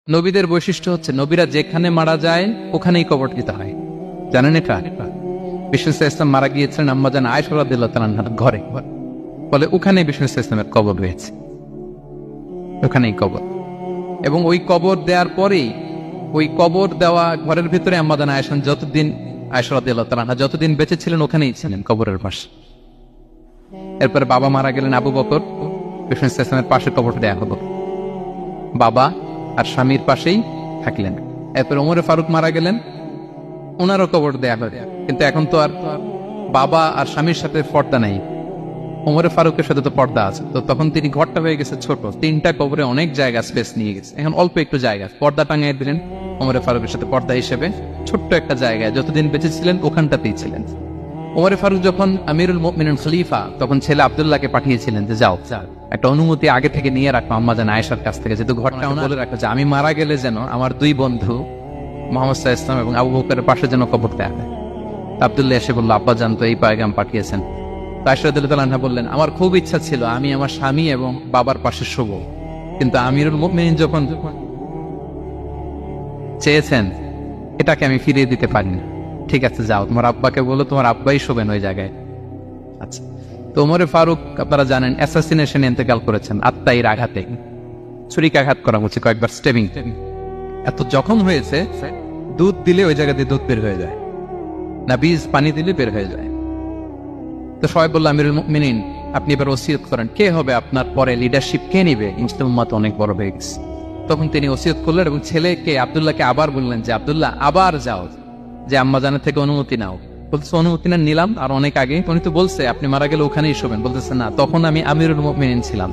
নবীদের বৈশিষ্ট্য হচ্ছে নবীরা যেখানে মারা যায় ওখানেই কবর দিতে হয়। জানেন এটা? বিষ্ণু ইসলাম মারা গিয়েছিলেন আম্মাজান আয়েশা রাদিয়াল্লাহু তাআলা আনহার ঘরে, বলে ওখানে বিষ্ণু ইসলামের কবর রয়েছে, ওখানেই কবর। এবং ওই কবর দেওয়ার পরেই ওই কবর দেওয়া ঘরের ভিতরে আম্মাজান আয়েশা যতদিন আয়েশা রাদিয়াল্লাহু তাআলা আনহা যতদিন বেঁচে ছিলেন ওখানেই ছিলেন কবরের পাশে। এরপরে বাবা মারা গেলেন আবু বকর, বিষ্ণু ইসলামের পাশে কবর দেয়া হলো, বাবা আর স্বামীর পাশেই থাকলেন। এরপর ওমরে ফারুক মারা গেলেন, ওনারও কবর দেয়া হলো। কিন্তু এখন তো আর বাবা আর স্বামীর সাথে পর্দা নাই, ওমরে ফারুকের সাথে তো পর্দা আছে। তো তখন তিনি ঘরটা হয়ে গেছে ছোট, তিনটা কবরে অনেক জায়গা স্পেস নিয়ে গেছে, এখন অল্প একটু জায়গা পর্দা টাঙিয়ে দিলেন ওমরে ফারুকের সাথে পর্দা হিসেবে ছোট্ট একটা জায়গায়, যতদিন বেঁচে ছিলেন ওখানটাতেই ছিলেন। ওমরে ফারুক যখন আমিরুল মুমিনিন খলিফা তখন ছেলে আব্দুল্লাহকে পাঠিয়েছিলেন যে যাও একটা অনুমতি আগে থেকে নিয়ে রাখো আম্মাজান আয়েশার কাছ থেকে, যেহেতু ঘরটা বলে রাখো যে আমি মারা গেলে যেন আমার দুই বন্ধু মুহাম্মদ সাল্লাল্লাহু আলাইহি ওয়াসাল্লাম এবং আবু বকরের পাশে যেন কবর দেয়া হয়। আব্দুল্লাহ এসে বলল, আব্বা জান তো এই পায়গাম পাঠিয়েছেন। আয়েশা রাদিয়াল্লাহু তাআলা আনহা বললেন, আমার খুব ইচ্ছা ছিল আমি আমার স্বামী এবং বাবার পাশে শুব, কিন্তু আমিরুল মুমিনিন যখন চেয়েছেন এটাকে আমি ফিরিয়ে দিতে পারি না। ঠিক আছে যাও, তোমার আব্বাকে বলো তোমার আব্বাই শোবেন ওই জায়গায়। আচ্ছা, তো ওমরে ফারুক আপনারা জানেন অ্যাসাসিনেশনে ইন্তেকাল করেছেন আত্মাইর আঘাতে, ছুরিকাঘাত করা হচ্ছে কয়েকবার, স্টেবিং। এত জখম হয়েছে দুধ দিলে ওই জায়গা দিয়ে দুধ বের হয়ে যায় না, বীজ পানি দিলে বের হয়ে যায়। তো সবাই বলল আমিরুল মুমিনিন আপনি এবার ওসিয়ত করেন, কে হবে আপনার পরে লিডারশিপ, কে নিবে, মুসলিম উম্মাত অনেক বড় হয়ে গেছে। তখন তিনি ওসিয়ত করলেন এবং ছেলেকে আব্দুল্লাহকে আবার বললেন যে আব্দুল্লাহ আবার যাও, যে আম্মাজানের থেকে অনুমতি নাও। বলতেছে অনুমতি না নিলাম আর অনেক আগে, উনি তো বলছে আপনি মারা গেলে ওখানেই শোবেন। বলতেছে না, তখন আমি আমিরুল মুমিনিন ছিলাম,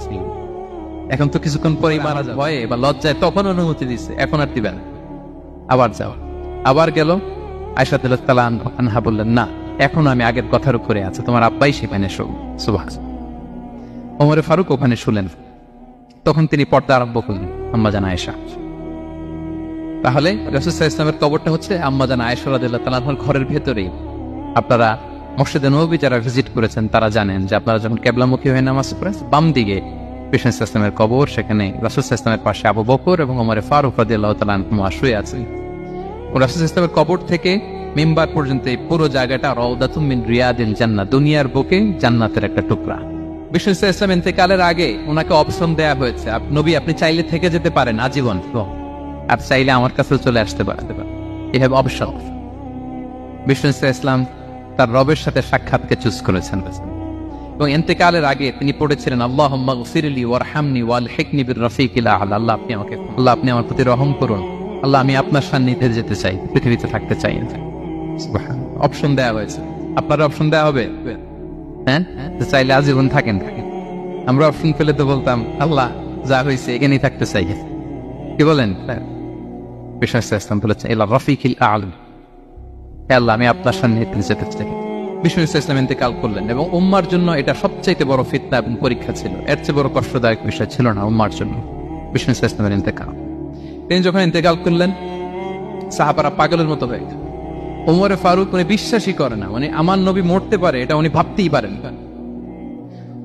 এখন তো কিছুক্ষণ পরেই মারা যায়, ভয়ে বা লজ্জায় তখন অনুমতি দিচ্ছে, এখন আর দিবেন, আবার যাও। আবার গেল, আয়েশা রাদিয়াল্লাহু তাআলা আনহা বললেন না, এখন আমি আগের কথার উপরে আছে, তোমার আব্বাই সেখানে শোক। সুবহানাল্লাহ। ওমরে ফারুক ওখানে শুলেন, তখন তিনি পর্দা আরম্ভ করলেন আম্মাজান আয়েশা। তাহলে রাসূল সাল্লাল্লাহু আলাইহি ওয়াসাল্লামের কবরটা হচ্ছে আম্মাজান আয়েশা রাদিয়াল্লাহু তাআলা আনহার ঘরের ভেতরেই। আপনারা মসজিদে নববী যারা ভিজিট করেছেন তারা জানেন যে আপনারা যখন কিবলামুখী হয়ে নামাজ পড়েন বাম দিকে বিষ্ণু সাল্লাল্লাহু আলাইহি ওয়াসাল্লামের কবর, সেখানে রাসূল সাল্লাল্লাহু আলাইহি ওয়াসাল্লামের পাশে আবু বকর এবং ওমরে ফারুক রাদিয়াল্লাহু তাআলা আনহুমা শুয়ে আছেন। রাসূল সাল্লাল্লাহু আলাইহি ওয়াসাল্লামের কবর থেকে মিম্বার পর্যন্ত এই পুরো জায়গাটা রাউদাতুম মিন রিয়াদিল জান্নাহ, দুনিয়ার বুকে জান্নাতের একটা টুকরা। বিষ্ণু সাল্লাল্লাহু আলাইহি ওয়াসাল্লাম ইন্তেকালের আগে ওনাকে অপশন দেয়া হয়েছে, নবী আপনি চাইলে থেকে যেতে পারেন আজীবন, আর চাইলে আমার কাছে চলে আসতে পারেন, এই হবে অপশন। বিষ্ণু সাল্লাল্লাহু আলাইহি ওয়াসাল্লাম তার রবের সাথে সাক্ষাৎকে চুজ করেছেন এবং ইন্তেকালের আগে তিনি পড়েছিলেন আল্লাহুম্মা গফিরলি ওয়ারহামনি ওয়ালহিকনি বির রাফিকিল আ'লা। আল্লাহ আপনি আমার প্রতি রহম করুন, আল্লাহ আমি আপনার সান্নিধ্যে যেতে চাই, পৃথিবীতে থাকতে চাই। অপশন দেয়া হয়েছে, আপনার অপশন দেয়া হবে, হ্যাঁ চাইলে আজীবন থাকেন। আমরা অপশন পেলে তো বলতাম আল্লাহ যা হয়েছে এখানেই থাকতে চাই, কি বলেন? বিষ্ণু সাল্লাল্লাহু আলাইহি ওয়াসাল্লাম বলেছেন ইলা রাফিকিল আ'লা, আল্লাহ আমি আপনার সান্নিধ্যে যেতে চাই। বিষ্ণু সাল্লাল্লাহু আলাইহি ওয়াসাল্লাম ইন্তেকাল করলেন এবং উম্মার জন্য এটা সবচেয়ে বড় ফিতনা এবং পরীক্ষা ছিল, এর চেয়ে বড় কষ্টদায়ক বিষয় ছিল না উম্মার জন্য বিষ্ণু সাল্লাল্লাহু আলাইহি ওয়াসাল্লামের ইন্তেকাল। তিনি যখন ইন্তেকাল করলেন সাহাবারা পাগলের মতো হয়ে গেল। ওমরে ফারুক উনি বিশ্বাসই করে না, মানে আমার নবী মরতে পারে এটা উনি ভাবতেই পারেন।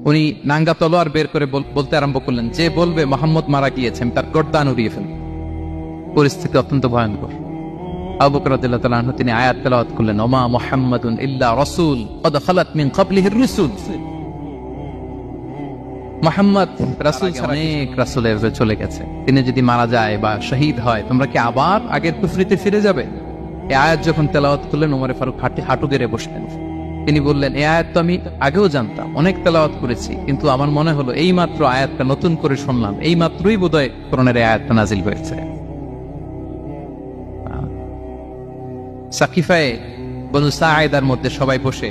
উনি নাঙ্গা তলোয়ার বের করে বলতে আরম্ভ করলেন, যে বলবে মুহাম্মদ মারা গিয়েছেন তার গর্দান উড়িয়ে ফেলবে। পরিস্থিতি অত্যন্ত ভয়ঙ্কর। আবু বকর রাদিয়াল্লাহু তাআলা আনহু তিনি আয়াত তেলাওয়াত করলেন, ওমা মুহাম্মাদুন ইল্লা রাসূল ক্বাদ খালাত মিন ক্বাবলিহির রুসুল। মুহাম্মদ রাসূল, অনেক রাসূল এভাবে চলে গেছে, তিনি যদি মারা যায় বা শহীদ হয় তোমরা কি আবার আগের কুফরিতে ফিরে যাবে? এই আয়াত যখন তেলাওয়াত করলেন ওমরে ফারুক হাঁটু গেড়ে বসলেন। তিনি বললেন এই আয়াত তো আমি আগেও জানতাম, অনেক তেলাওয়াত করেছি, কিন্তু আমার মনে হলো এই মাত্র আয়াতটা নতুন করে শুনলাম, এই মাত্রই বোধহয় কোরআনের এই আয়াতটা নাজিল হয়েছে। সাকিফায়ে বনু সাঈদার মধ্যে সবাই বসে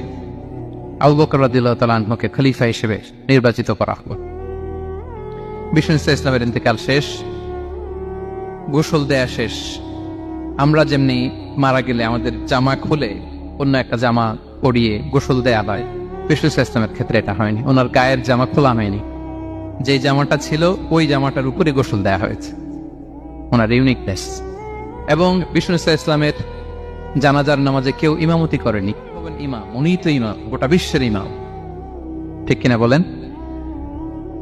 আবু বকর রাদিয়াল্লাহু তাআলা আনহুকে খলিফা হিসেবে নির্বাচিত করা হলো। বিষ্ণু সাল্লাল্লাহু আলাইহি ওয়াসাল্লামের ইন্তেকাল শেষ, গোসল দেয়া শেষ। আমরা যেমনি মারা গেলে আমাদের জামা খুলে অন্য একটা জামা পরিয়ে গোসল দেয়া হয়, বিষ্ণু সাল্লাল্লাহু আলাইহি ওয়াসাল্লামের ক্ষেত্রে এটা হয়নি, ওনার গায়ের জামা খোলা হয়নি, যে জামাটা ছিল ওই জামাটার উপরে গোসল দেয়া হয়েছে, ওনার ইউনিকনেস। এবং বিষ্ণু সাল্লাল্লাহু আলাইহি ওয়াসাল্লামের জানাজার নামাজে কেউ ইমামতি করেনি, ইমাম উনিই তো ইমাম, গোটা বিশ্বের ইমাম, ঠিক কিনা বলেন?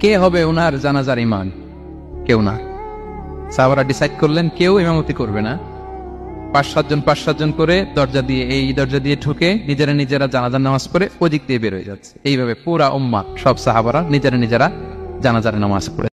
কে হবে ওনার জানাজার ইমাম? কেউ না। সাহাবারা ডিসাইড করলেন কেউ ইমামতি করবে না, 5-7 জন করে দরজা দিয়ে, এই দরজা দিয়ে ঢুকে নিজেরা জানাজার নামাজ পড়ে ওদিক দিয়ে বের হয়ে যাচ্ছে। এইভাবে পুরা উম্মাহ সব সাহাবারা নিজেরা জানাজার নামাজ পড়ে।